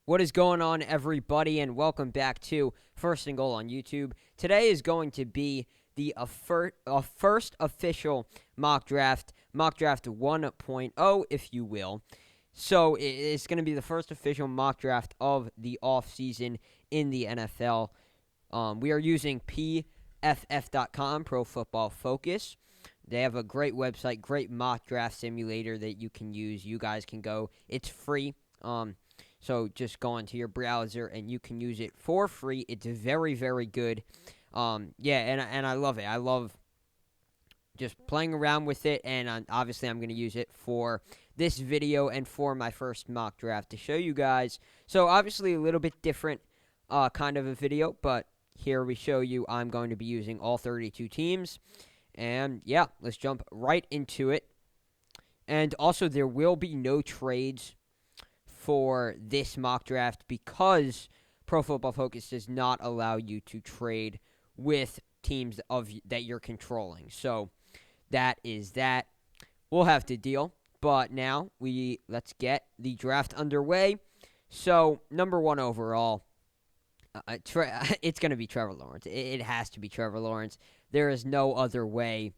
What is going on, everybody, and welcome back to First and Goal on YouTube. Today is going to be the first official mock draft 1.0, if you will. So it's going to be the first official mock draft of the offseason in the NFL. We are using PFF.com, Pro Football Focus. They have a great website, great mock draft simulator that you can use. You guys can go. It's free. So just go into your browser and you can use it for free. It's very, very good. And I love it. I love just playing around with it, and obviously I'm going to use it for this video and for my first mock draft to show you guys. So obviously a little bit different kind of a video, but here we show you I'm going to be using all 32 teams. And yeah, let's jump right into it. And also there will be no trades for this mock draft because Pro Football Focus does not allow you to trade with teams that you're controlling. So that is that. We'll have to deal. But now let's get the draft underway. So number one overall, it's going to be Trevor Lawrence. It has to be Trevor Lawrence. There is no other way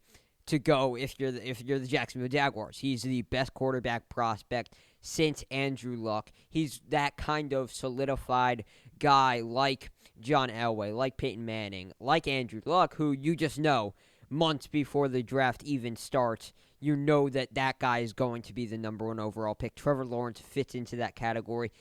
to go if you're the Jacksonville Jaguars. He's the best quarterback prospect since Andrew Luck. He's that kind of solidified guy like John Elway, like Peyton Manning, like Andrew Luck, who you just know months before the draft even starts, you know that guy is going to be the number one overall pick. Trevor Lawrence fits into that category.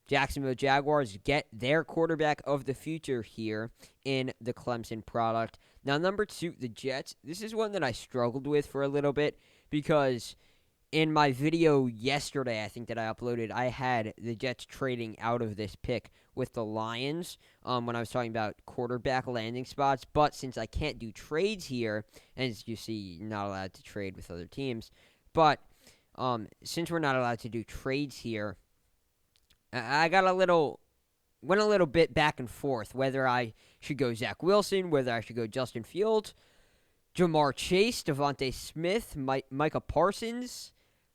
Jacksonville Jaguars get their quarterback of the future here in the Clemson product. Now, number two, the Jets. This is one that I struggled with for a little bit because in my video yesterday, I think that I uploaded, I had the Jets trading out of this pick with the Lions when I was talking about quarterback landing spots. But since I can't do trades here, and as you see, you're not allowed to trade with other teams. But since we're not allowed to do trades here, I went a little bit back and forth whether I should go Zach Wilson, whether I should go Justin Fields, Jamar Chase, Devontae Smith, Micah Parsons,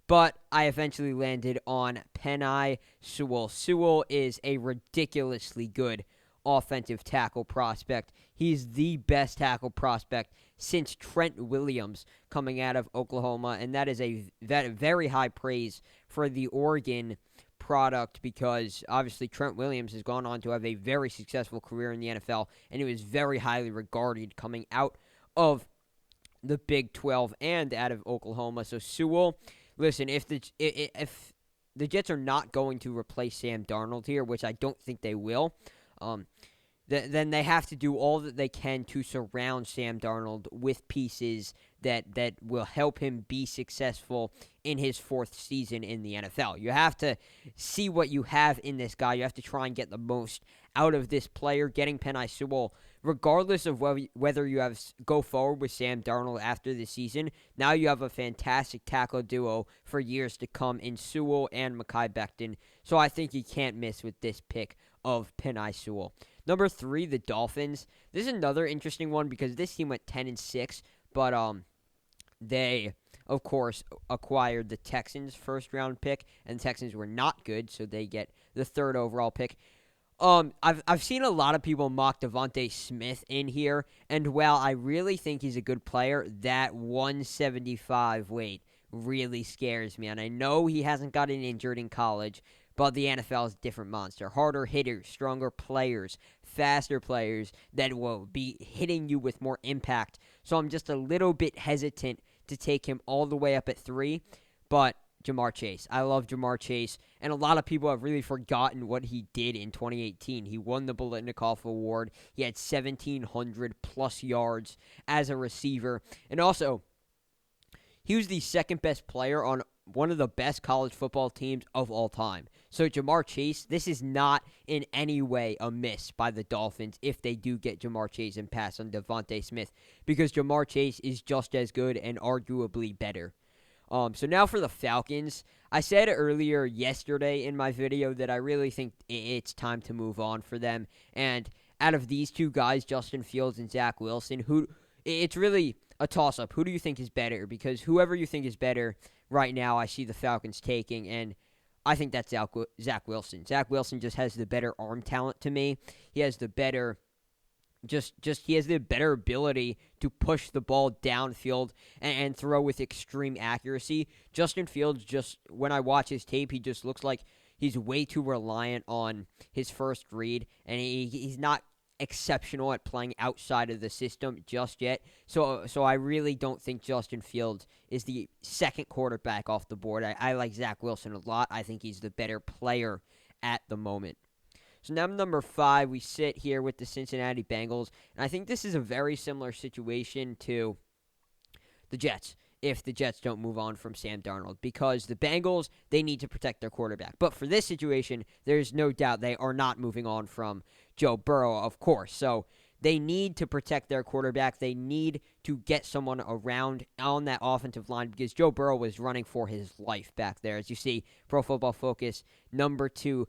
but I eventually landed on Penei Sewell. Sewell is a ridiculously good offensive tackle prospect. He's the best tackle prospect since Trent Williams coming out of Oklahoma, and that is that very high praise for the Oregon product because obviously Trent Williams has gone on to have a very successful career in the NFL, and he was very highly regarded coming out of the Big 12 and out of Oklahoma. So Sewell, listen, if the Jets are not going to replace Sam Darnold here, which I don't think they will, then they have to do all that they can to surround Sam Darnold with pieces that will help him be successful in his fourth season in the NFL. You have to see what you have in this guy. You have to try and get the most out of this player. Getting Penei Sewell, regardless of whether you go forward with Sam Darnold after the season, now you have a fantastic tackle duo for years to come in Sewell and Mekhi Becton. So I think you can't miss with this pick of Penei Sewell. Number three, the Dolphins. This is another interesting one because this team went 10-6, but they, of course, acquired the Texans' first-round pick, and the Texans were not good, so they get the third overall pick. I've seen a lot of people mock Devontae Smith in here, and while I really think he's a good player, that 175 weight really scares me, and I know he hasn't gotten injured in college, but the NFL is a different monster. Harder hitters, stronger players, faster players that will be hitting you with more impact. So I'm just a little bit hesitant to take him all the way up at 3. But Jamar Chase. I love Jamar Chase. And a lot of people have really forgotten what he did in 2018. He won the Biletnikoff Award. He had 1,700-plus yards as a receiver. And also, he was the second best player on one of the best college football teams of all time. So Jamar Chase, this is not in any way a miss by the Dolphins if they do get Jamar Chase and pass on Devontae Smith, because Jamar Chase is just as good and arguably better. So now for the Falcons. I said earlier yesterday in my video that I really think it's time to move on for them. And out of these two guys, Justin Fields and Zach Wilson, it's really a toss-up. Who do you think is better? Because whoever you think is better right now, I see the Falcons taking. And I think that's Zach Wilson. Zach Wilson just has the better arm talent to me. He has the better he has the better ability to push the ball downfield and throw with extreme accuracy. Justin Fields, just when I watch his tape, he just looks like he's way too reliant on his first read, and he's not exceptional at playing outside of the system just yet. So I really don't think Justin Fields is the second quarterback off the board. I like Zach Wilson a lot. I think he's the better player at the moment. So now number 5, we sit here with the Cincinnati Bengals, and I think this is a very similar situation to the Jets if the Jets don't move on from Sam Darnold, because the Bengals, they need to protect their quarterback. But for this situation, there's no doubt they are not moving on from Joe Burrow, of course. So they need to protect their quarterback. They need to get someone around on that offensive line because Joe Burrow was running for his life back there. As you see, Pro Football Focus, top 2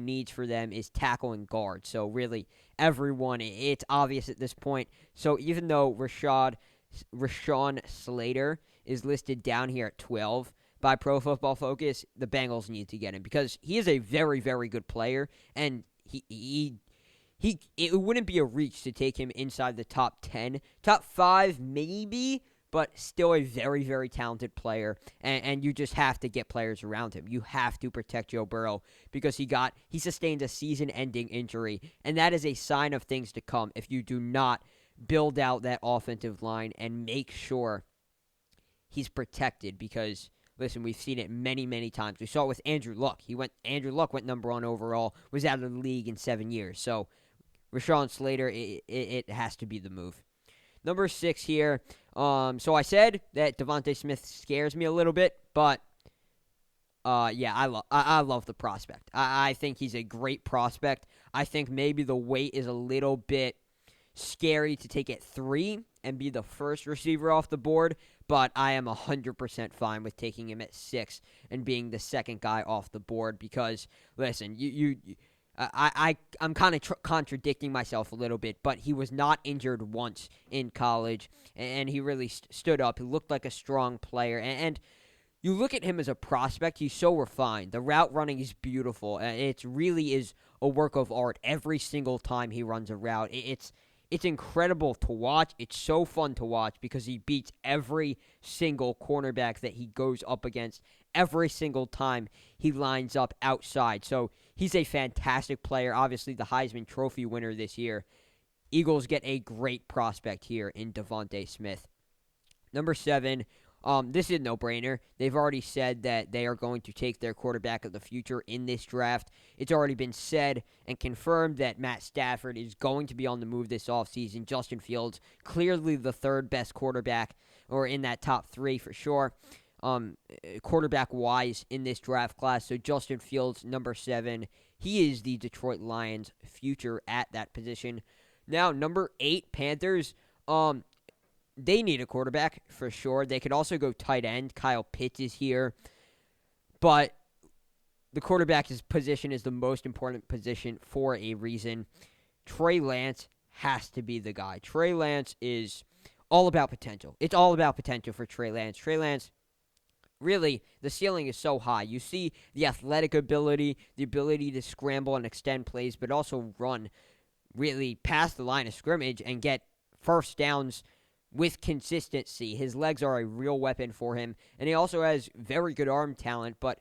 needs for them is tackle and guard. So really, everyone, it's obvious at this point. So even though Rashawn Slater is listed down here at 12 by Pro Football Focus, the Bengals need to get him because he is a very, very good player, and it wouldn't be a reach to take him inside the top 10. Top 5, maybe, but still a very, very talented player, and you just have to get players around him. You have to protect Joe Burrow because he sustained a season-ending injury, and that is a sign of things to come if you do not build out that offensive line and make sure he's protected because, listen, we've seen it many, many times. We saw it with Andrew Luck. Andrew Luck went number 1 overall, was out of the league in 7 years. So Rashawn Slater, it has to be the move. Number 6 here. So I said that Devontae Smith scares me a little bit, but yeah, I love the prospect. I think he's a great prospect. I think maybe the weight is a little bit scary to take at 3 and be the first receiver off the board, but I am 100% fine with taking him at 6 and being the second guy off the board because, listen, I'm kind of contradicting myself a little bit, but he was not injured once in college, and he really stood up. He looked like a strong player, and you look at him as a prospect, he's so refined. The route running is beautiful. It really is a work of art every single time he runs a route. It's incredible to watch. It's so fun to watch because he beats every single cornerback that he goes up against every single time he lines up outside. So he's a fantastic player. Obviously, the Heisman Trophy winner this year. Eagles get a great prospect here in Devontae Smith. Number 7, this is a no-brainer. They've already said that they are going to take their quarterback of the future in this draft. It's already been said and confirmed that Matt Stafford is going to be on the move this offseason. Justin Fields, clearly the third best quarterback, or in that top 3 for sure, quarterback-wise in this draft class. So Justin Fields, number 7, he is the Detroit Lions' future at that position. Now, number 8, Panthers, they need a quarterback for sure. They could also go tight end. Kyle Pitts is here. But the quarterback's position is the most important position for a reason. Trey Lance has to be the guy. Trey Lance is all about potential. It's all about potential for Trey Lance. Trey Lance, really, the ceiling is so high. You see the athletic ability, the ability to scramble and extend plays, but also run really past the line of scrimmage and get first downs with consistency. His legs are a real weapon for him, and he also has very good arm talent, but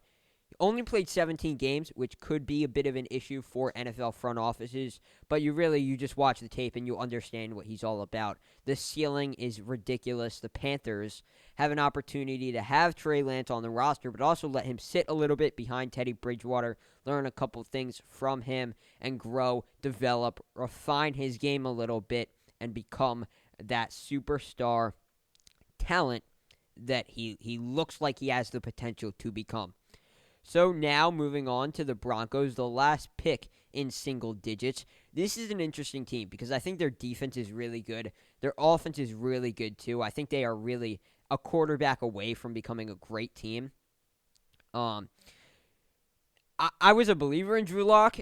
he only played 17 games, which could be a bit of an issue for NFL front offices, but you just watch the tape and you understand what he's all about. The ceiling is ridiculous. The Panthers have an opportunity to have Trey Lance on the roster, but also let him sit a little bit behind Teddy Bridgewater, learn a couple things from him, and grow, develop, refine his game a little bit, and become that superstar talent that he looks like he has the potential to become. So now moving on to the Broncos, the last pick in single digits. This is an interesting team because I think their defense is really good. Their offense is really good too. I think they are really a quarterback away from becoming a great team. I was a believer in Drew Lock,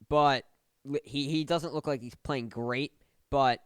but he doesn't look like he's playing great, but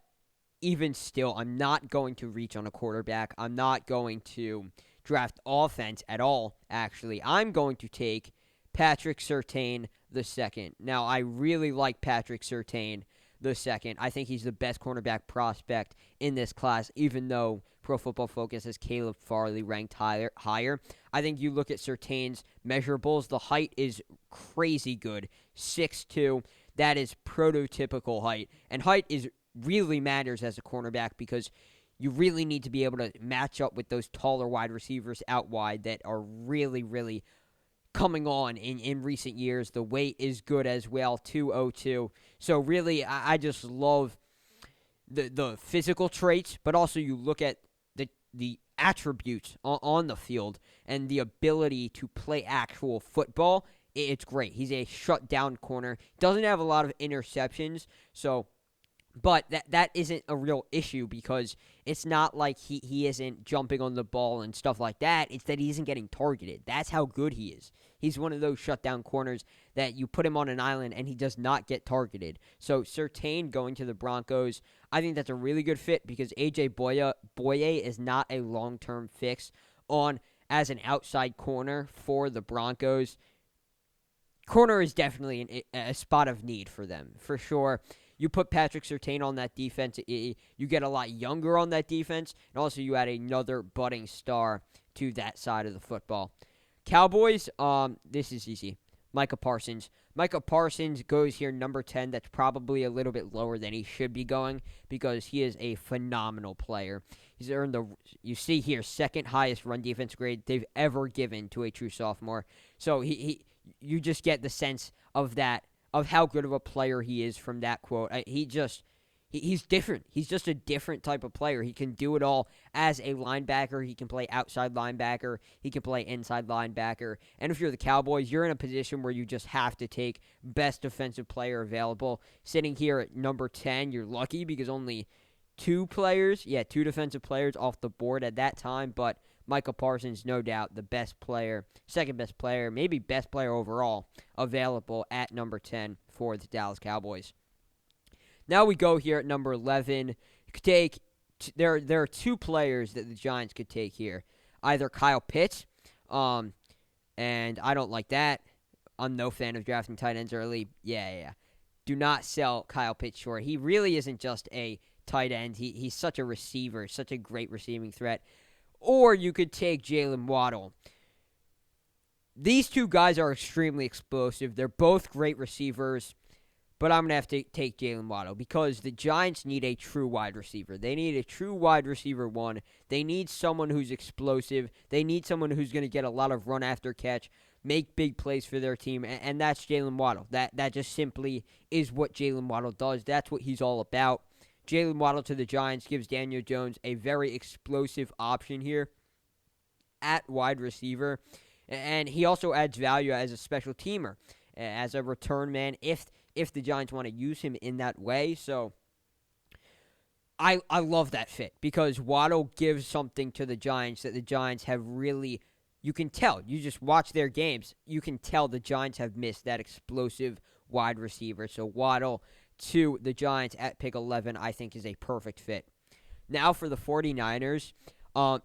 even still, I'm not going to reach on a quarterback. I'm not going to draft offense at all, actually. I'm going to take Patrick Surtain the second. Now, I really like Patrick Surtain the second. I think he's the best cornerback prospect in this class, even though Pro Football Focus has Caleb Farley ranked higher. I think you look at Surtain's measurables. The height is crazy good, 6'2". That is prototypical height. And height really matters as a cornerback because you really need to be able to match up with those taller wide receivers out wide that are really, really coming on in recent years. The weight is good as well, 202. So really, I just love the physical traits, but also you look at the attributes on the field and the ability to play actual football. It's great. He's a shutdown corner. Doesn't have a lot of interceptions, but that isn't a real issue because it's not like he isn't jumping on the ball and stuff like that. It's that he isn't getting targeted. That's how good he is. He's one of those shutdown corners that you put him on an island and he does not get targeted. So Surtain going to the Broncos, I think that's a really good fit because A.J. Boye is not a long-term fix as an outside corner for the Broncos. Corner is definitely a spot of need for them, for sure. You put Patrick Surtain on that defense, you get a lot younger on that defense, and also you add another budding star to that side of the football. Cowboys, this is easy. Micah Parsons. Micah Parsons goes here number 10. That's probably a little bit lower than he should be going because he is a phenomenal player. He's earned you see here, second highest run defense grade they've ever given to a true sophomore. So you just get the sense of that, of how good of a player he is from that quote. He's different. He's just a different type of player. He can do it all as a linebacker. He can play outside linebacker. He can play inside linebacker. And if you're the Cowboys, you're in a position where you just have to take best defensive player available. Sitting here at number 10, you're lucky because only two defensive players off the board at that time. But Micah Parsons, no doubt, the best player, second best player, maybe best player overall available at number 10 for the Dallas Cowboys. Now we go here at number 11. You could take there are two players that the Giants could take here. Either Kyle Pitts, and I don't like that. I'm no fan of drafting tight ends early. Yeah. Do not sell Kyle Pitts short. He really isn't just a tight end. He's such a receiver, such a great receiving threat. Or you could take Jalen Waddle. These two guys are extremely explosive. They're both great receivers. But I'm going to have to take Jalen Waddle because the Giants need a true wide receiver. They need a true wide receiver one. They need someone who's explosive. They need someone who's going to get a lot of run after catch, make big plays for their team, and that's Jalen Waddle. That just simply is what Jalen Waddle does. That's what he's all about. Jalen Waddle to the Giants gives Daniel Jones a very explosive option here at wide receiver, and he also adds value as a special teamer, as a return man if the Giants want to use him in that way. So I love that fit because Waddle gives something to the Giants that the Giants have really, you can tell. You just watch their games. You can tell the Giants have missed that explosive wide receiver. So Waddle to the Giants at pick 11 I think is a perfect fit. Now for the 49ers,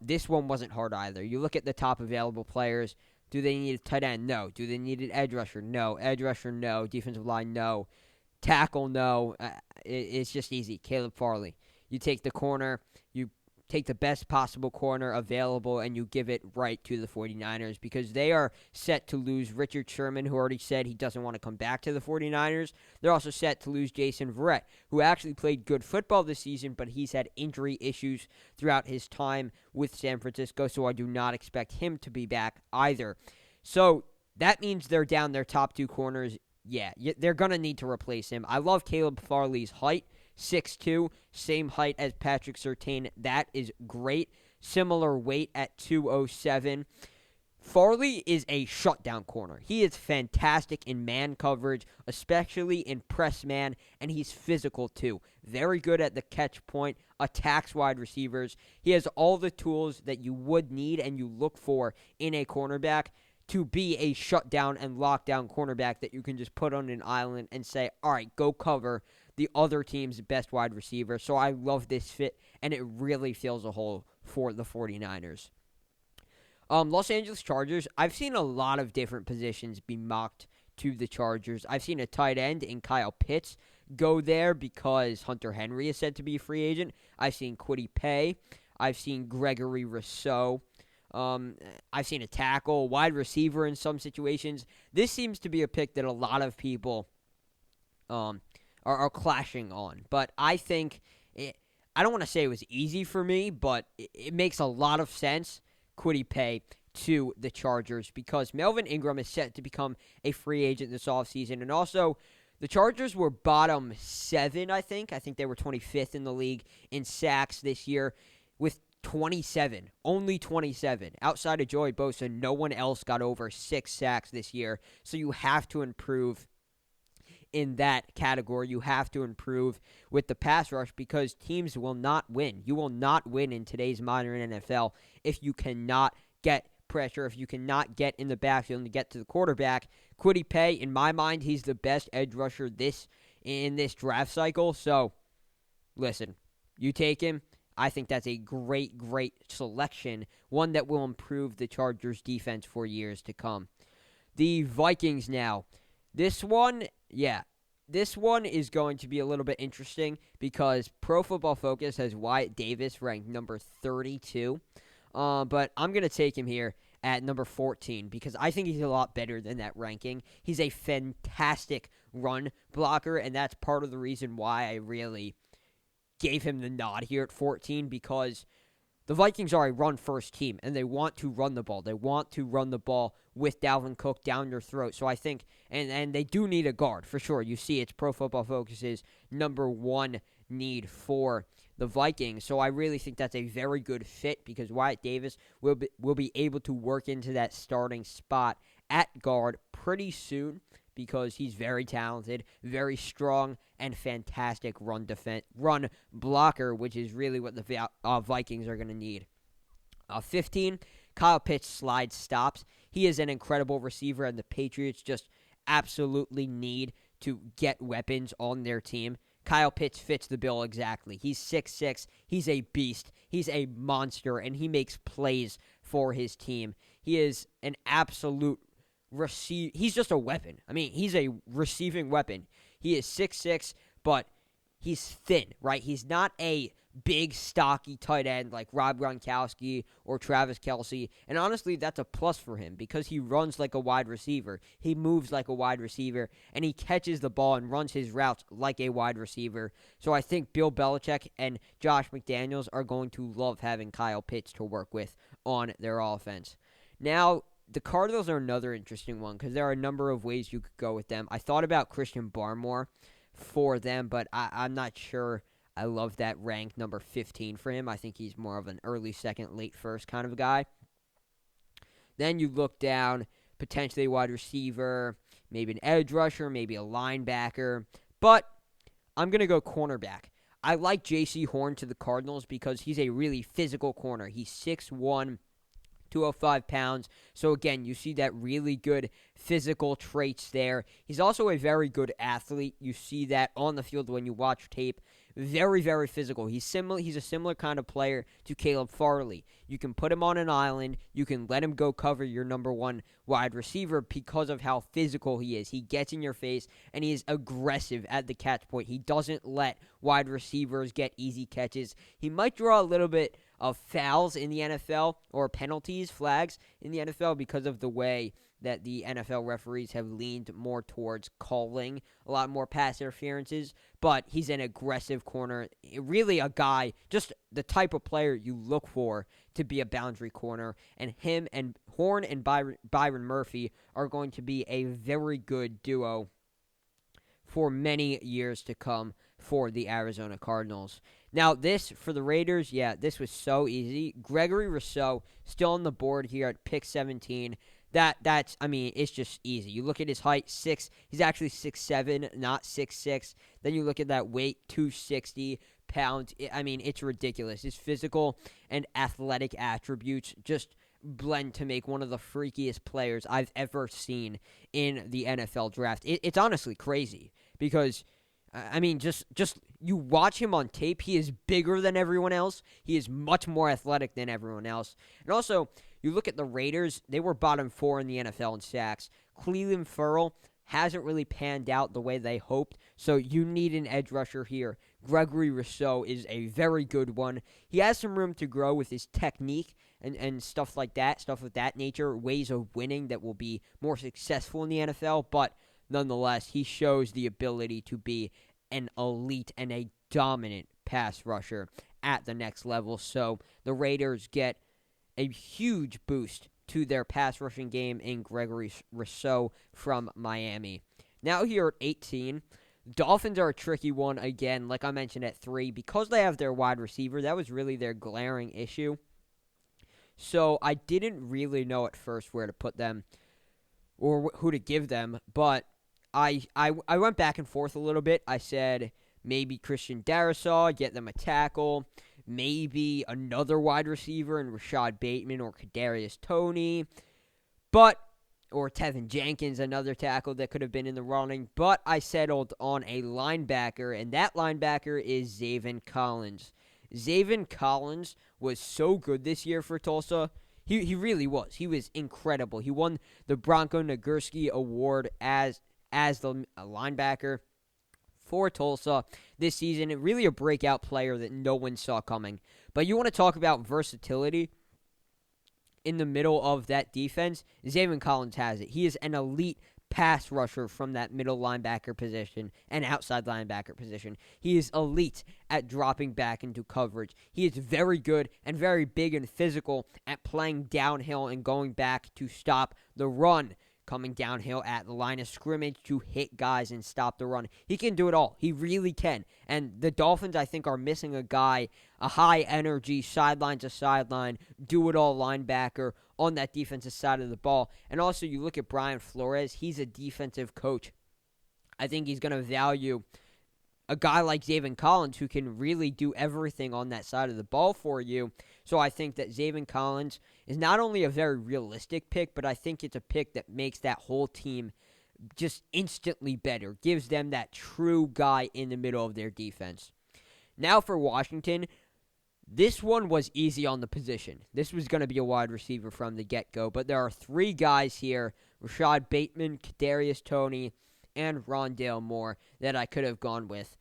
this one wasn't hard either. You look at the top available players. Do they need a tight end? No. Do they need an edge rusher? No. Edge rusher? No. Defensive line? No. Tackle? No. It's just easy. Caleb Farley. You take the corner. You take the best possible corner available, and you give it right to the 49ers because they are set to lose Richard Sherman, who already said he doesn't want to come back to the 49ers. They're also set to lose Jason Verrett, who actually played good football this season, but he's had injury issues throughout his time with San Francisco, so I do not expect him to be back either. So that means they're down their top two corners. Yeah, they're going to need to replace him. I love Caleb Farley's height. 6'2", same height as Patrick Surtain. That is great. Similar weight at 207. Farley is a shutdown corner. He is fantastic in man coverage, especially in press man, and he's physical too. Very good at the catch point, attacks wide receivers. He has all the tools that you would need and you look for in a cornerback to be a shutdown and lockdown cornerback that you can just put on an island and say, all right, go cover the other team's best wide receiver. So I love this fit, and it really fills a hole for the 49ers. Los Angeles Chargers, I've seen a lot of different positions be mocked to the Chargers. I've seen a tight end in Kyle Pitts go there because Hunter Henry is said to be a free agent. I've seen Kwity Paye. I've seen Gregory Rousseau. I've seen a tackle, wide receiver in some situations. This seems to be a pick that a lot of people are clashing on. But I think, I don't want to say it was easy for me, but it makes a lot of sense, Kwity Paye, to the Chargers because Melvin Ingram is set to become a free agent this offseason. And also, the Chargers were bottom 7, I think. I think they were 25th in the league in sacks this year with 27. Only 27. Outside of Joey Bosa, no one else got over 6 sacks this year. So you have to improve in that category. You have to improve with the pass rush because teams will not win. You will not win in today's modern NFL if you cannot get pressure, if you cannot get in the backfield and get to the quarterback. Kwity Paye, in my mind, he's the best edge rusher in this draft cycle. So, listen, you take him. I think that's a great, great selection, one that will improve the Chargers' defense for years to come. The Vikings now. This one is going to be a little bit interesting because Pro Football Focus has Wyatt Davis ranked number 32. But I'm going to take him here at number 14 because I think he's a lot better than that ranking. He's a fantastic run blocker, and that's part of the reason why I really gave him the nod here at 14 because the Vikings are a run-first team, and they want to run the ball. They want to run the ball with Dalvin Cook down your throat. So I think, and they do need a guard for sure. You see, it's Pro Football Focus's number 1 need for the Vikings. So I really think that's a very good fit because Wyatt Davis will be able to work into that starting spot at guard pretty soon because he's very talented, very strong, and fantastic run blocker, which is really what the Vikings are going to need. 15, Kyle Pitts slide stops. He is an incredible receiver, and the Patriots just absolutely need to get weapons on their team. Kyle Pitts fits the bill exactly. He's 6'6", he's a beast, he's a monster, and he makes plays for his team. He is an absolute he's just a weapon. I mean, he's a receiving weapon. He is 6'6", but he's thin, right? He's not a big, stocky tight end like Rob Gronkowski or Travis Kelce. And honestly, that's a plus for him because he runs like a wide receiver. He moves like a wide receiver, and he catches the ball and runs his routes like a wide receiver. So I think Bill Belichick and Josh McDaniels are going to love having Kyle Pitts to work with on their offense. Now, the Cardinals are another interesting one because there are a number of ways you could go with them. I thought about Christian Barmore for them, but I'm not sure I love that rank number 15 for him. I think he's more of an early second, late first kind of a guy. Then you look down, potentially a wide receiver, maybe an edge rusher, maybe a linebacker. But I'm going to go cornerback. I like J.C. Horn to the Cardinals because he's a really physical corner. He's 6'1", 205 pounds. So, again, you see that really good physical traits there. He's also a very good athlete. You see that on the field when you watch tape. Very, very physical. He's a similar kind of player to Caleb Farley. You can put him on an island. You can let him go cover your number 1 wide receiver because of how physical he is. He gets in your face, and he is aggressive at the catch point. He doesn't let wide receivers get easy catches. He might draw a little bit of fouls in the NFL or penalties, flags in the NFL because of the way that the NFL referees have leaned more towards calling a lot more pass interferences, but he's an aggressive corner, really a guy, just the type of player you look for to be a boundary corner, and him and Horn and Byron Murphy are going to be a very good duo for many years to come for the Arizona Cardinals. Now, this, for the Raiders, this was so easy. Gregory Rousseau still on the board here at pick 17. It's just easy. You look at his height, he's actually 6'7", not 6'6". Then you look at that weight, 260 pounds. It's ridiculous. His physical and athletic attributes just blend to make one of the freakiest players I've ever seen in the NFL draft. It's honestly crazy because, just you watch him on tape, he is bigger than everyone else. He is much more athletic than everyone else. And also, You look at the Raiders, they were bottom 4 in the NFL in sacks. Clelin Ferrell hasn't really panned out the way they hoped, so you need an edge rusher here. Gregory Rousseau is a very good one. He has some room to grow with his technique and stuff like that, stuff of that nature, ways of winning that will be more successful in the NFL, but nonetheless, he shows the ability to be an elite and a dominant pass rusher at the next level. So the Raiders get a huge boost to their pass rushing game in Gregory Rousseau from Miami. Now here at 18, Dolphins are a tricky one again, like I mentioned at 3, because they have their wide receiver. That was really their glaring issue. So I didn't really know at first where to put them or who to give them, but I went back and forth a little bit. I said maybe Christian Darrisaw, get them a tackle, maybe another wide receiver in Rashad Bateman or Kadarius Toney, or Tevin Jenkins, another tackle that could have been in the running, but I settled on a linebacker, and that linebacker is Zaven Collins. Zaven Collins was so good this year for Tulsa. He really was. He was incredible. He won the Bronco Nagurski Award as the linebacker for Tulsa this season. Really a breakout player that no one saw coming. But you want to talk about versatility in the middle of that defense? Zaven Collins has it. He is an elite pass rusher from that middle linebacker position and outside linebacker position. He is elite at dropping back into coverage. He is very good and very big and physical at playing downhill and going back to stop the run, coming downhill at the line of scrimmage to hit guys and stop the run. He can do it all. He really can. And the Dolphins, I think, are missing a guy, a high-energy, sideline to sideline, do-it-all linebacker on that defensive side of the ball. And also, you look at Brian Flores. He's a defensive coach. I think he's going to value a guy like Zaven Collins who can really do everything on that side of the ball for you. So I think that Zaven Collins is not only a very realistic pick, but I think it's a pick that makes that whole team just instantly better, gives them that true guy in the middle of their defense. Now for Washington, this one was easy on the position. This was going to be a wide receiver from the get-go, but there are 3 guys here, Rashad Bateman, Kadarius Toney, and Rondale Moore, that I could have gone with.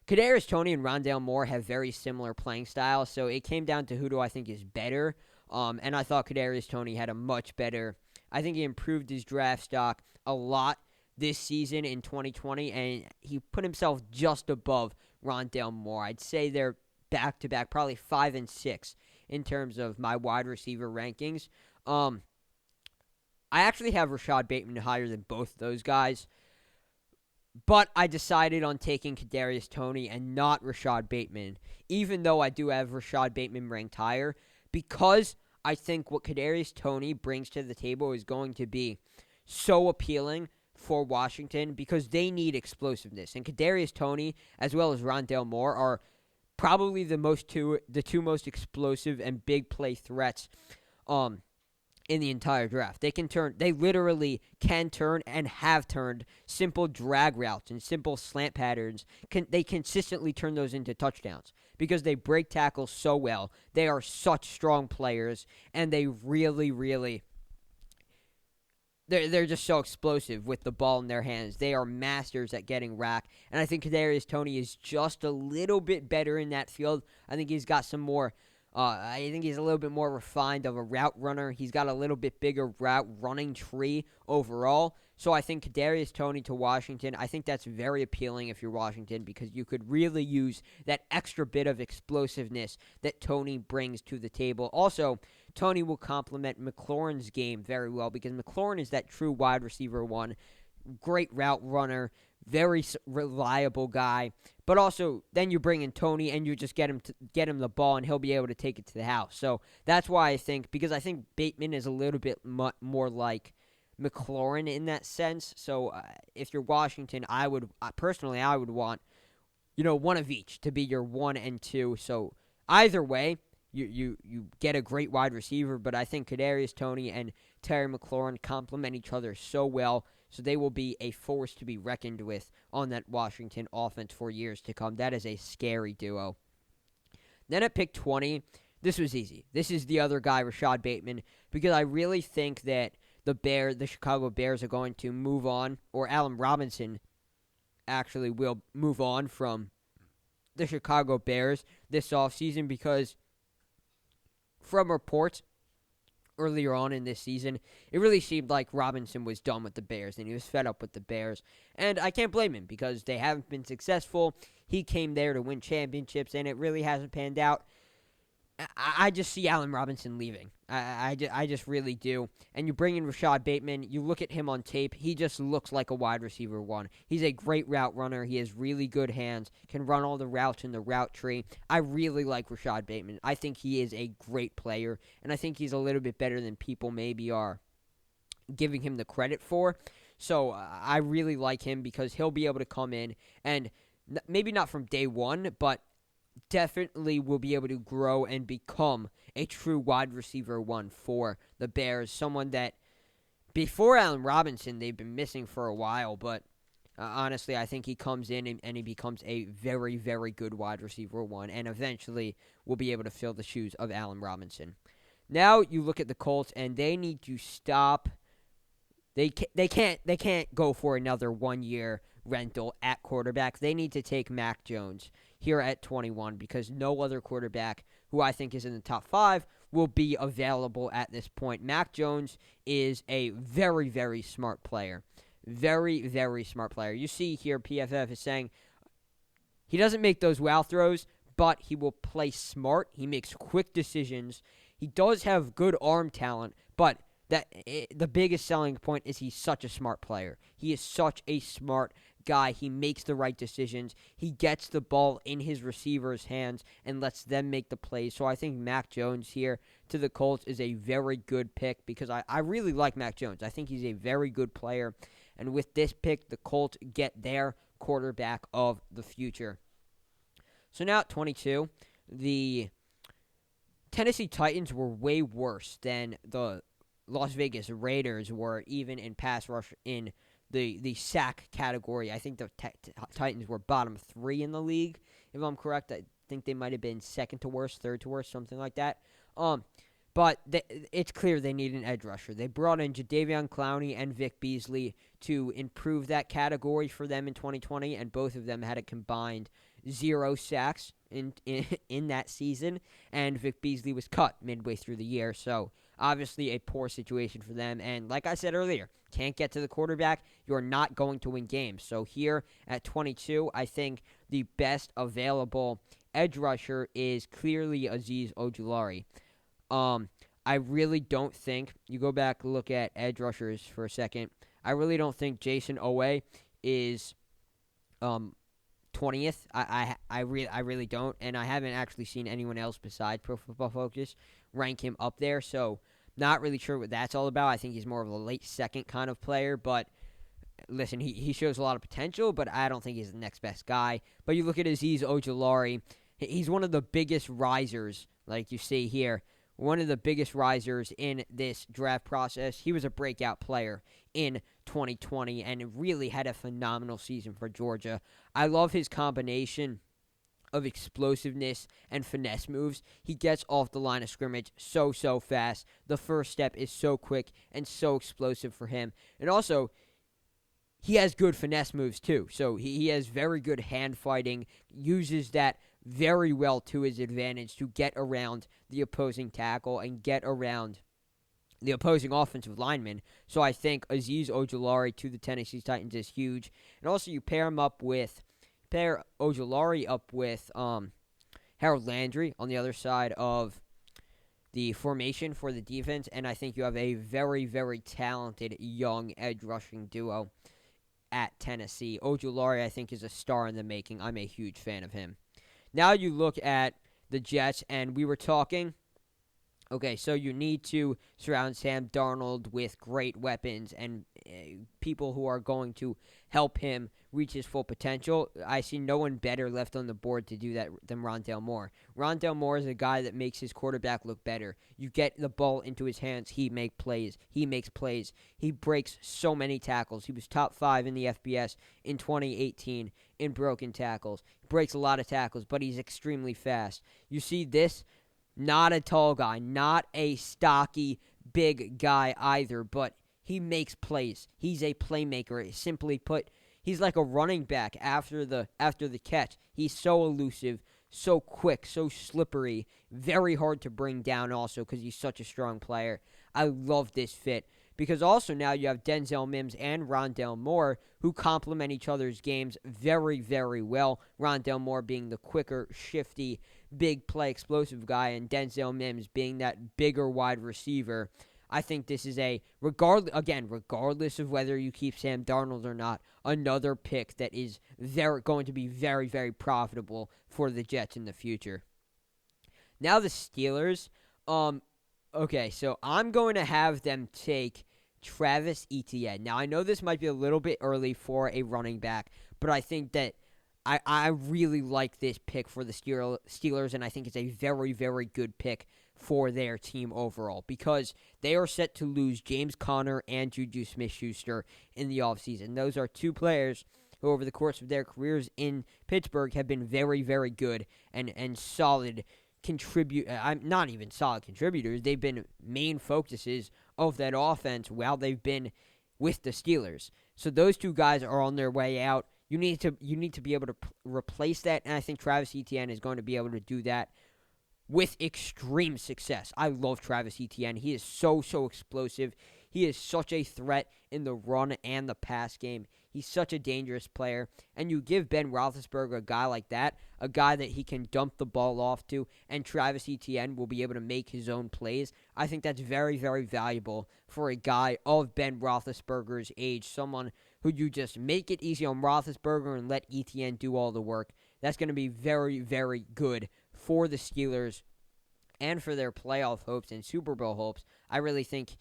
Kadarius Toney and Rondale Moore have very similar playing styles, so it came down to who do I think is better. And I thought Kadarius Toney had a much better. I think he improved his draft stock a lot this season in 2020, and he put himself just above Rondale Moore. I'd say they're back-to-back, probably 5 and 6 in terms of my wide receiver rankings. I actually have Rashad Bateman higher than both those guys. But I decided on taking Kadarius Toney and not Rashad Bateman, even though I do have Rashad Bateman ranked higher, because I think what Kadarius Toney brings to the table is going to be so appealing for Washington because they need explosiveness. And Kadarius Toney, as well as Rondale Moore, are probably the two most explosive and big play threats in the entire draft. They literally can turn and have turned simple drag routes and simple slant patterns. They consistently turn those into touchdowns because they break tackles so well. They are such strong players, and they really, they're just so explosive with the ball in their hands. They are masters at getting rack, and I think Kadarius Toney is just a little bit better in that field. I think he's got some more. I think he's a little bit more refined of a route runner. He's got a little bit bigger route running tree overall. So I think Kadarius Toney to Washington, I think that's very appealing if you're Washington because you could really use that extra bit of explosiveness that Toney brings to the table. Also, Toney will complement McLaurin's game very well because McLaurin is that true wide receiver one, great route runner, very reliable guy. But also, then you bring in Toney and you just get him the ball and he'll be able to take it to the house. So that's why I think, because I think Bateman is a little bit more like McLaurin in that sense. So if you're Washington, I would want, one of each to be your 1 and 2. So either way, you get a great wide receiver, but I think Kadarius Toney and Terry McLaurin complement each other so well. So they will be a force to be reckoned with on that Washington offense for years to come. That is a scary duo. Then at pick 20, this was easy. This is the other guy, Rashad Bateman, because I really think that the Chicago Bears are going to move on, or Allen Robinson actually will move on from the Chicago Bears this offseason, because from reports earlier on in this season, it really seemed like Robinson was done with the Bears and he was fed up with the Bears. And I can't blame him because they haven't been successful. He came there to win championships and it really hasn't panned out. I just see Allen Robinson leaving. I just really do. And you bring in Rashad Bateman, you look at him on tape, he just looks like a wide receiver one. He's a great route runner. He has really good hands, can run all the routes in the route tree. I really like Rashad Bateman. I think he is a great player, and I think he's a little bit better than people maybe are giving him the credit for. So I really like him because he'll be able to come in and maybe not from day one, but definitely will be able to grow and become a true wide receiver one for the Bears. Someone that before Allen Robinson they've been missing for a while, but honestly I think he comes in and he becomes a very, very good wide receiver one and eventually will be able to fill the shoes of Allen Robinson. Now you look at the Colts and they need to stop. They can't go for another 1 year rental at quarterback. They need to take Mac Jones here at 21 because no other quarterback who I think is in the top 5 will be available at this point. Mac Jones is a very, very smart player. Very, very smart player. You see here PFF is saying he doesn't make those wow throws, but he will play smart. He makes quick decisions. He does have good arm talent, but the biggest selling point is he's such a smart player. He is such a smart guy. He makes the right decisions. He gets the ball in his receivers' hands and lets them make the plays. So I think Mac Jones here to the Colts is a very good pick because I really like Mac Jones. I think he's a very good player. And with this pick, the Colts get their quarterback of the future. So now at 22, the Tennessee Titans were way worse than the Las Vegas Raiders were, even in pass rush in the sack category. I think the Titans were bottom 3 in the league, if I'm correct. I think they might have been second to worst, third to worst, something like that. But it's clear they need an edge rusher. They brought in Jadeveon Clowney and Vic Beasley to improve that category for them in 2020, and both of them had a combined 0 sacks in that season, and Vic Beasley was cut midway through the year, so obviously a poor situation for them. And like I said earlier, can't get to the quarterback, you're not going to win games. So here at 22, I think the best available edge rusher is clearly Azeez Ojulari. I really don't think, you go back and look at edge rushers for a second, I really don't think Jason Owe is 20th. I really don't, and I haven't actually seen anyone else besides Pro Football Focus rank him up there, so not really sure what that's all about. I think he's more of a late second kind of player, but listen, he shows a lot of potential, but I don't think he's the next best guy. But you look at Azeez Ojulari, he's one of the biggest risers, like you see here, one of the biggest risers in this draft process. He was a breakout player in 2020 and really had a phenomenal season for Georgia. I love his combination of explosiveness and finesse moves. He gets off the line of scrimmage so fast. The first step is so quick and so explosive for him. And also, he has good finesse moves too. So he has very good hand fighting, uses that very well to his advantage to get around the opposing tackle and get around the opposing offensive lineman. So I think Azeez Ojulari to the Tennessee Titans is huge. And also you pair Ojulari up with Harold Landry on the other side of the formation for the defense, and I think you have a very, very talented young edge rushing duo at Tennessee. Ojulari, I think, is a star in the making. I'm a huge fan of him. Now you look at the Jets, and we were talking, okay, so you need to surround Sam Darnold with great weapons and people who are going to help him reach his full potential. I see no one better left on the board to do that than Rondale Moore. Rondale Moore is a guy that makes his quarterback look better. You get the ball into his hands, he makes plays. He breaks so many tackles. He was top 5 in the FBS in 2018 in broken tackles. He breaks a lot of tackles, but he's extremely fast. You see this Not a tall guy, not a stocky, big guy either, but he makes plays. He's a playmaker. Simply put, he's like a running back after the catch. He's so elusive, so quick, so slippery, very hard to bring down also because he's such a strong player. I love this fit because also now you have Denzel Mims and Rondale Moore who complement each other's games very, very well. Rondale Moore being the quicker, shifty, big play, explosive guy, and Denzel Mims being that bigger wide receiver. I think this is regardless of whether you keep Sam Darnold or not, another pick that is going to be very, very profitable for the Jets in the future. Now the Steelers. Okay, so I'm going to have them take Travis Etienne. Now I know this might be a little bit early for a running back, but I think that I really like this pick for the Steelers, and I think it's a very, very good pick for their team overall because they are set to lose James Conner and Juju Smith-Schuster in the offseason. Those are two players who over the course of their careers in Pittsburgh have been very, very good and solid not even solid contributors. They've been main focuses of that offense while they've been with the Steelers. So those two guys are on their way out. You need to be able to replace that, and I think Travis Etienne is going to be able to do that with extreme success. I love Travis Etienne. He is so explosive. He is such a threat in the run and the pass game. He's such a dangerous player. And you give Ben Roethlisberger a guy like that, a guy that he can dump the ball off to, and Travis Etienne will be able to make his own plays. I think that's very, very valuable for a guy of Ben Roethlisberger's age, someone who you just make it easy on Roethlisberger and let Etienne do all the work. That's going to be very, very good for the Steelers and for their playoff hopes and Super Bowl hopes. I really think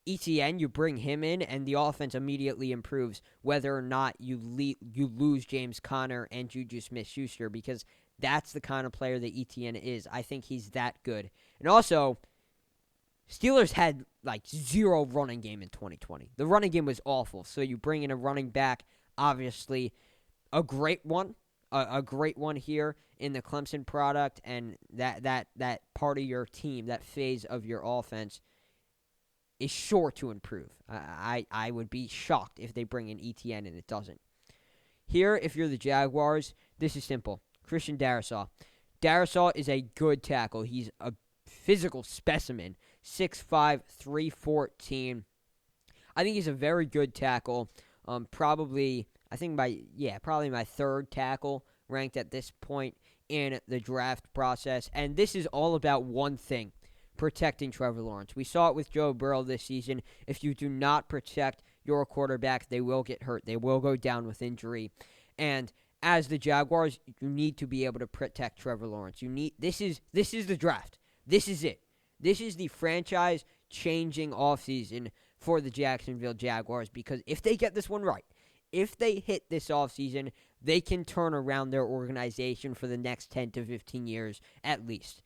Etienne, you bring him in, and the offense immediately improves whether or not you lose James Conner and Juju Smith-Schuster because that's the kind of player that Etienne is. I think he's that good. And also, Steelers had like zero running game in 2020. The running game was awful, so you bring in a running back, obviously a great one. A great one here in the Clemson product, and that part of your team, that phase of your offense, is sure to improve. I would be shocked if they bring in Etienne and it doesn't. Here, if you're the Jaguars, this is simple. Christian Darrisaw. Darrisaw is a good tackle. He's a physical specimen. 6'5", 314. I think he's a very good tackle. Probably my third tackle ranked at this point in the draft process. And this is all about one thing, protecting Trevor Lawrence. We saw it with Joe Burrow this season. If you do not protect your quarterback, they will get hurt. They will go down with injury. And as the Jaguars, you need to be able to protect Trevor Lawrence. This is the draft. This is it. This is the franchise-changing offseason for the Jacksonville Jaguars because if they get this one right, if they hit this offseason, they can turn around their organization for the next 10 to 15 years at least.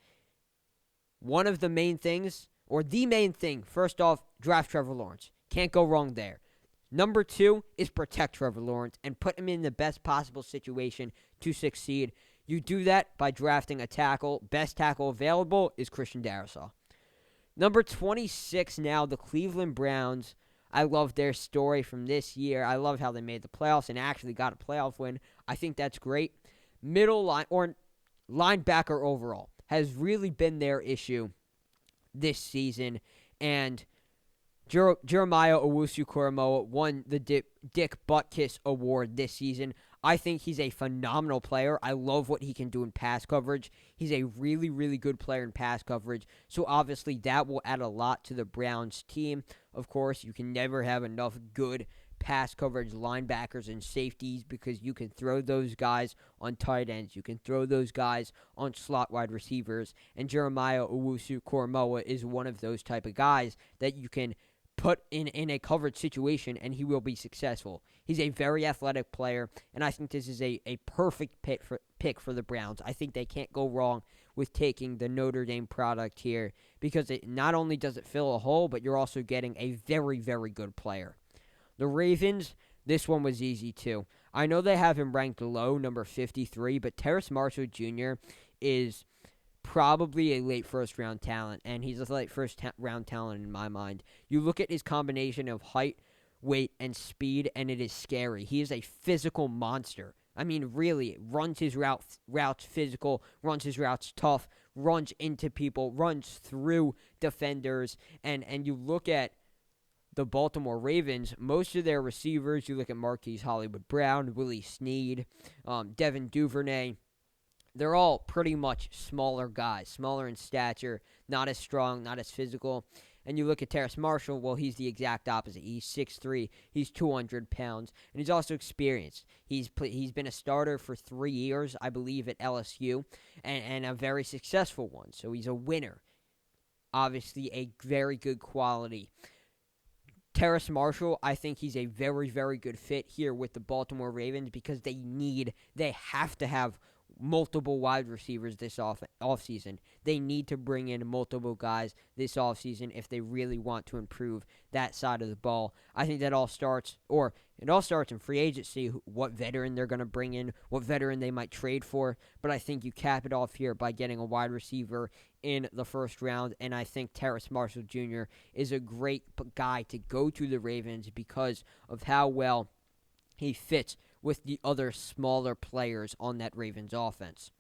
One of the main things, or the main thing, first off, draft Trevor Lawrence. Can't go wrong there. Number 2 is protect Trevor Lawrence and put him in the best possible situation to succeed. You do that by drafting a tackle. Best tackle available is Christian Darrisaw. Number 26 now, the Cleveland Browns. I love their story from this year. I love how they made the playoffs and actually got a playoff win. I think that's great. Middle line or linebacker overall has really been their issue this season. And Jeremiah Owusu-Koramoah won the Dick Butkus Award this season. I think he's a phenomenal player. I love what he can do in pass coverage. He's a really, really good player in pass coverage. So obviously that will add a lot to the Browns team. Of course, you can never have enough good pass coverage linebackers and safeties because you can throw those guys on tight ends. You can throw those guys on slot wide receivers. And Jeremiah Owusu-Koramoah is one of those type of guys that you can put in a coverage situation and he will be successful. He's a very athletic player, and I think this is a perfect pick for the Browns. I think they can't go wrong with taking the Notre Dame product here because it not only does it fill a hole, but you're also getting a very, very good player. The Ravens, this one was easy too. I know they have him ranked low, number 53, but Terrace Marshall Jr. is probably a late first round talent, and he's a late round talent in my mind. You look at his combination of height, weight, and speed, and it is scary. He is a physical monster. I mean, really, runs his routes physical, runs his routes tough, runs into people, runs through defenders, and you look at the Baltimore Ravens, most of their receivers, you look at Marquise Hollywood Brown, Willie Snead, Devin Duvernay, they're all pretty much smaller guys, smaller in stature, not as strong, not as physical. And you look at Terrace Marshall, well, he's the exact opposite. He's 6'3", he's 200 pounds, and he's also experienced. He's been a starter for 3 years, I believe, at LSU, and a very successful one. So he's a winner. Obviously, a very good quality. Terrace Marshall, I think he's a very, very good fit here with the Baltimore Ravens because they have to have multiple wide receivers this offseason. They need to bring in multiple guys this offseason if they really want to improve that side of the ball. I think it all starts in free agency, what veteran they're going to bring in, what veteran they might trade for. But I think you cap it off here by getting a wide receiver in the first round, and I think Terrace Marshall Jr. is a great guy to go to the Ravens because of how well he fits with the other smaller players on that Ravens offense.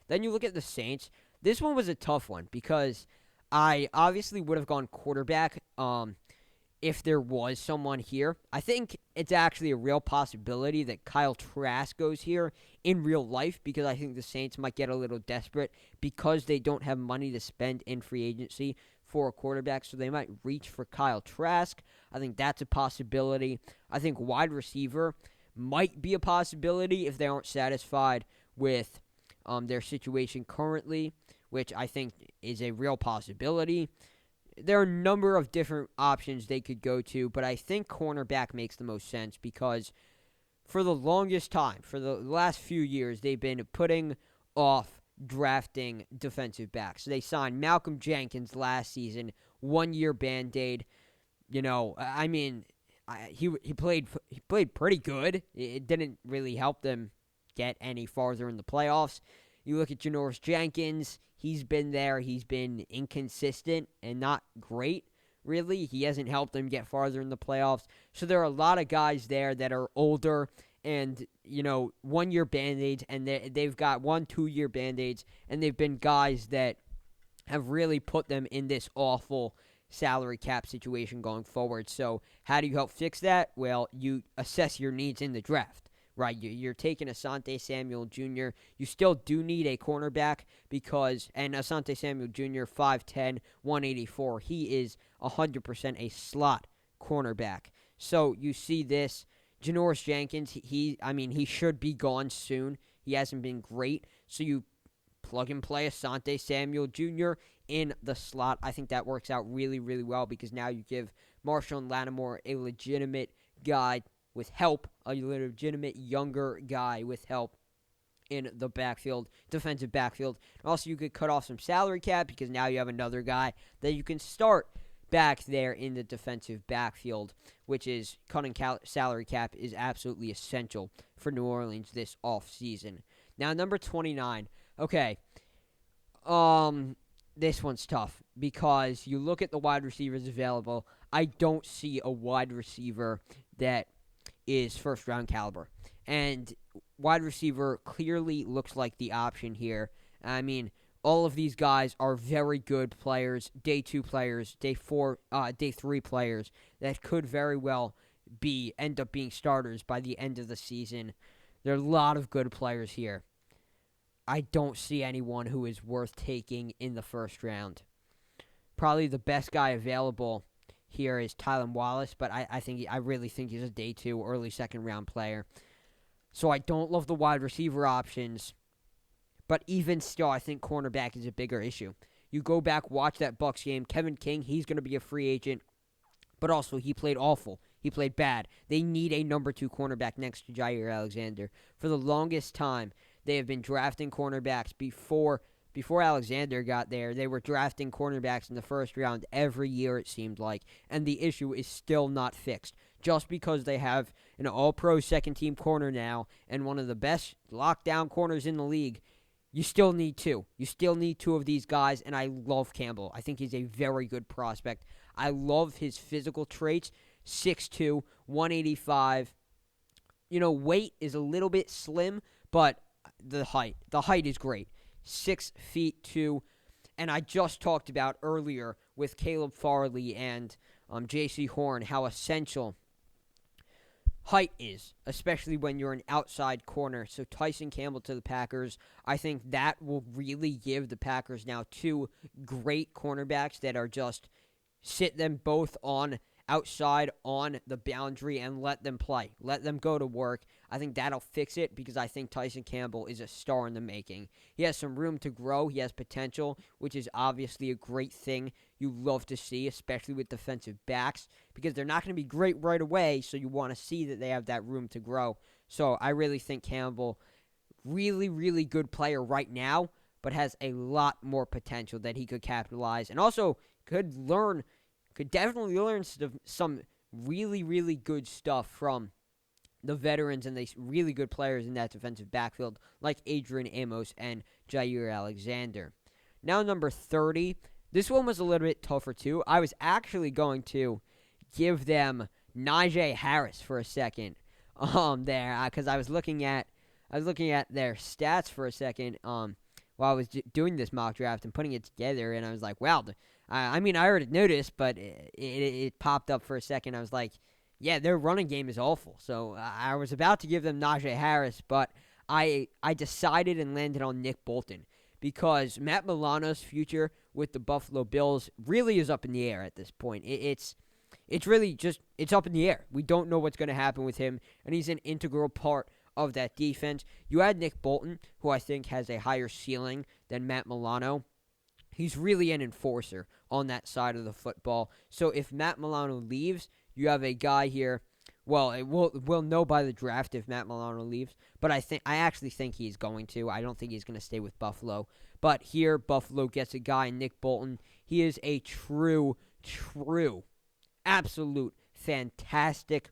Then you look at the Saints. This one was a tough one because I obviously would have gone quarterback if there was someone here. I think it's actually a real possibility that Kyle Trask goes here in real life because I think the Saints might get a little desperate because they don't have money to spend in free agency for a quarterback, so they might reach for Kyle Trask. I think that's a possibility. I think wide receiver might be a possibility if they aren't satisfied with their situation currently, which I think is a real possibility. There are a number of different options they could go to, but I think cornerback makes the most sense because for the longest time, for the last few years, they've been putting off drafting defensive backs. So they signed Malcolm Jenkins last season, 1-year Band-Aid. He played pretty good. It didn't really help them get any farther in the playoffs. You look at Janoris Jenkins. He's been there. He's been inconsistent and not great, really. He hasn't helped them get farther in the playoffs. So there are a lot of guys there that are older and, 1-year Band-Aids, and they've got 1-2-year Band-Aids, and they've been guys that have really put them in this awful salary cap situation going forward. So how do you help fix that? Well, you assess your needs in the draft, right? You're taking Asante Samuel Jr. You still do need a cornerback and Asante Samuel Jr., 5'10", 184, he is 100% a slot cornerback. So you see this. Janoris Jenkins, he should be gone soon. He hasn't been great. So you plug and play Asante Samuel Jr. in the slot. I think that works out really, really well because now you give Marshawn Lattimore a legitimate guy with help, a legitimate younger guy with help in the backfield, defensive backfield. Also, you could cut off some salary cap because now you have another guy that you can start back there in the defensive backfield, which is cutting salary cap is absolutely essential for New Orleans this offseason. Now, number 29. Okay. This one's tough because you look at the wide receivers available. I don't see a wide receiver that is first-round caliber. And wide receiver clearly looks like the option here. I mean, all of these guys are very good players, day 2 players, day 3 players that could very well end up being starters by the end of the season. There are a lot of good players here. I don't see anyone who is worth taking in the first round. Probably the best guy available here is Tylan Wallace, but I really think he's a day 2, early second round player. So I don't love the wide receiver options, but even still, I think cornerback is a bigger issue. You go back, watch that Bucs game. Kevin King, he's going to be a free agent, but also he played awful. He played bad. They need a number 2 cornerback next to Jair Alexander. For the longest time, they have been drafting cornerbacks before Alexander got there. They were drafting cornerbacks in the first round every year, it seemed like, and the issue is still not fixed. Just because they have an all-pro second-team corner now and one of the best lockdown corners in the league you still need two. You still need two of these guys, and I love Campbell. I think he's a very good prospect. I love his physical traits. 6'2", 185. Weight is a little bit slim, but the height is great. 6'2", and I just talked about earlier with Caleb Farley and J.C. Horn how essential height is, especially when you're an outside corner. So Tyson Campbell to the Packers, I think that will really give the Packers now two great cornerbacks that are just sit them both on outside on the boundary and let them play. Let them go to work. I think that'll fix it because I think Tyson Campbell is a star in the making. He has some room to grow. He has potential, which is obviously a great thing you love to see, especially with defensive backs, because they're not going to be great right away, so you want to see that they have that room to grow. So I really think Campbell, really, really good player right now, but has a lot more potential that he could capitalize and also could definitely learn some really, really good stuff from the veterans and the really good players in that defensive backfield like Adrian Amos and Jair Alexander. Now number 30. This one was a little bit tougher too. I was actually going to give them Najee Harris for a second there because I was looking at their stats for a second while I was doing this mock draft and putting it together, and I was like, wow, I already noticed, but it popped up for a second. I was like, yeah, their running game is awful. So I was about to give them Najee Harris, but I decided and landed on Nick Bolton because Matt Milano's future with the Buffalo Bills really is up in the air at this point. It's really just it's up in the air. We don't know what's going to happen with him, and he's an integral part of that defense. You add Nick Bolton, who I think has a higher ceiling than Matt Milano. He's really an enforcer on that side of the football. So if Matt Milano leaves, you have a guy here. Well, we'll know by the draft if Matt Milano leaves, but I actually think he's going to. I don't think he's going to stay with Buffalo. But here, Buffalo gets a guy, Nick Bolton. He is a true, absolute, fantastic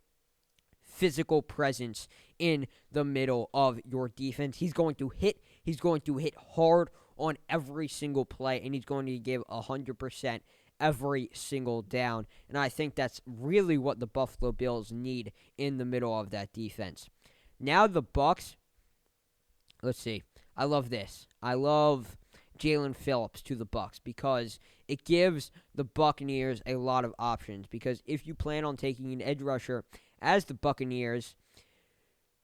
physical presence in the middle of your defense. He's going to hit hard on every single play, and he's going to give 100% every single down. And I think that's really what the Buffalo Bills need in the middle of that defense. Now the Bucs, let's see. I love this. I love Jalen Phillips to the Bucs because it gives the Buccaneers a lot of options. Because if you plan on taking an edge rusher as the Buccaneers,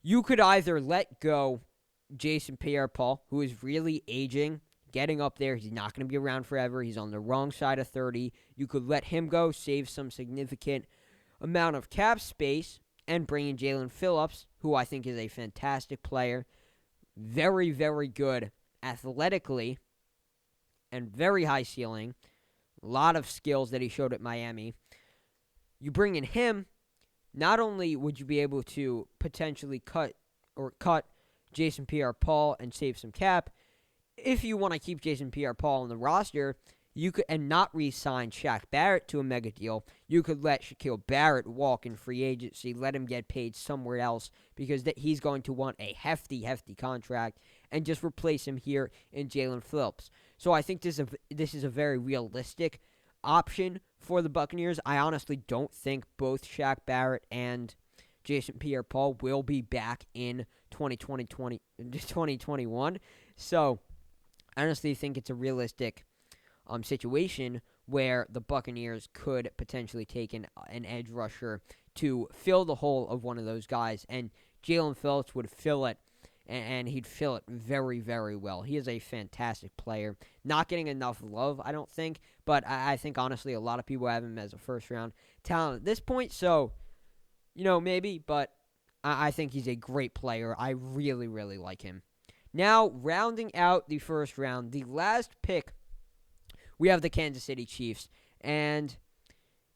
you could either let go Jason Pierre-Paul, who is really aging, getting up there. He's not going to be around forever. He's on the wrong side of 30. You could let him go, save some significant amount of cap space, and bring in Jalen Phillips, who I think is a fantastic player. Very, very good athletically and very high ceiling. A lot of skills that he showed at Miami. You bring in him, not only would you be able to potentially cut Jason Pierre-Paul and save some cap, if you want to keep Jason Pierre-Paul on the roster, you could and not re-sign Shaq Barrett to a mega deal, you could let Shaquille Barrett walk in free agency, let him get paid somewhere else because he's going to want a hefty contract, and just replace him here in Jalen Phillips. So I think this is a very realistic option for the Buccaneers. I honestly don't think both Shaq Barrett and Jason Pierre-Paul will be back in 2021. So I honestly think it's a realistic situation where the Buccaneers could potentially take an edge rusher to fill the hole of one of those guys, and Jalen Phillips would fill it, and he'd fill it very, very well. He is a fantastic player. Not getting enough love, I don't think, but I think, honestly, a lot of people have him as a first-round talent at this point, so, maybe, but I think he's a great player. I really, really like him. Now, rounding out the first round, the last pick, we have the Kansas City Chiefs, and,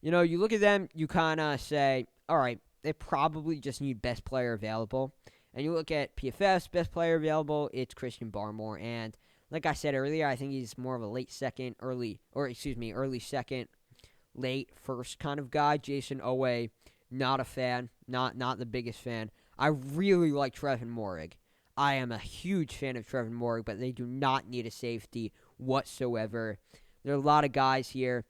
you look at them, you kind of say, all right, they probably just need best player available. And you look at PFF's best player available, it's Christian Barmore. And like I said earlier, I think he's more of a early second, late first kind of guy. Jason Owe, not a fan, not the biggest fan. I really like Trevin Moehrig. I am a huge fan of Trevor Moore, but they do not need a safety whatsoever. There are a lot of guys here.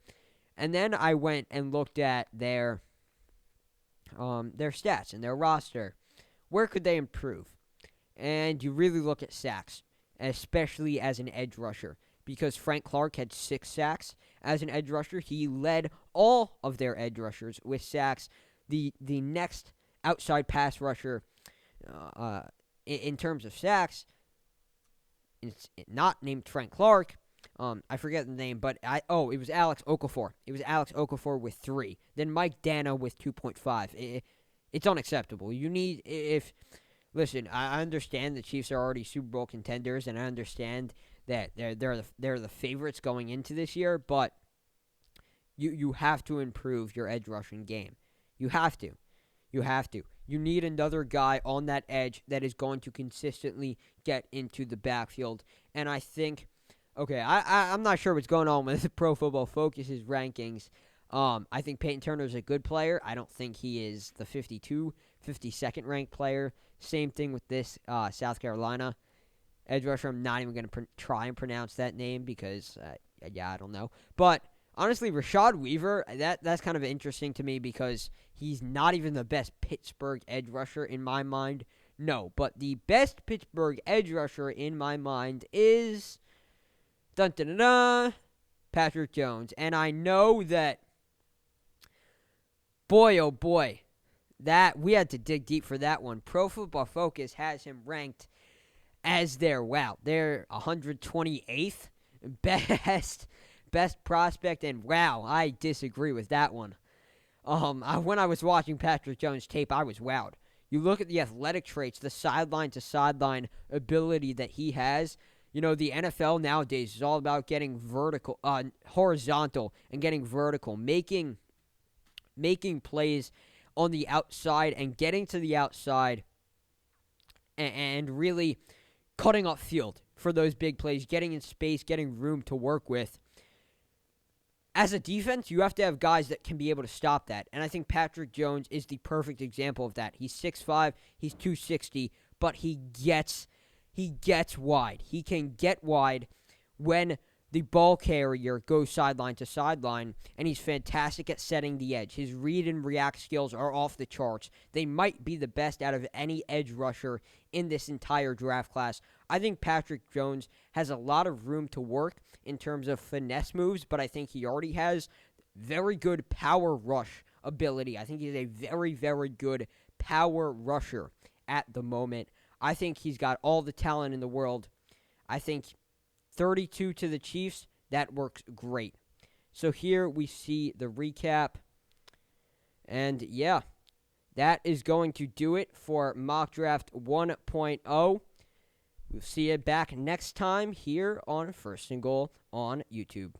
And then I went and looked at their stats and their roster. Where could they improve? And you really look at sacks, especially as an edge rusher, because Frank Clark had 6 sacks as an edge rusher. He led all of their edge rushers with sacks. The next outside pass rusher in terms of sacks, it's not named Frank Clark. I forget the name, but it was Alex Okafor. It was Alex Okafor with 3. Then Mike Dana with 2.5. It's unacceptable. Listen, I understand the Chiefs are already Super Bowl contenders, and I understand that they're the favorites going into this year, but you have to improve your edge rushing game. You have to. You need another guy on that edge that is going to consistently get into the backfield. And I think, I'm not sure what's going on with Pro Football Focus's rankings. I think Peyton Turner is a good player. I don't think he is the 52nd ranked player. Same thing with this South Carolina edge rusher. I'm not even going to try and pronounce that name because, I don't know. But honestly, Rashad Weaver, that's kind of interesting to me because he's not even the best Pittsburgh edge rusher in my mind. No, but the best Pittsburgh edge rusher in my mind is Patrick Jones. And I know that, boy, oh boy, that we had to dig deep for that one. Pro Football Focus has him ranked as their 128th best prospect, and I disagree with that one. When I was watching Patrick Jones tape, I was wowed. You look at the athletic traits, the sideline to sideline ability that he has. The NFL nowadays is all about getting horizontal and getting vertical, making plays on the outside and getting to the outside and really cutting up field for those big plays, getting in space, getting room to work with. As a defense, you have to have guys that can be able to stop that. And I think Patrick Jones is the perfect example of that. He's 6'5", he's 260, but he gets wide. He can get wide when the ball carrier goes sideline to sideline, and he's fantastic at setting the edge. His read and react skills are off the charts. They might be the best out of any edge rusher in this entire draft class. I think Patrick Jones has a lot of room to work in terms of finesse moves, but I think he already has very good power rush ability. I think he's a very, very good power rusher at the moment. I think he's got all the talent in the world. I think 32 to the Chiefs, that works great. So here we see the recap. And that is going to do it for Mock Draft 1.0. We'll see you back next time here on First and Goal on YouTube.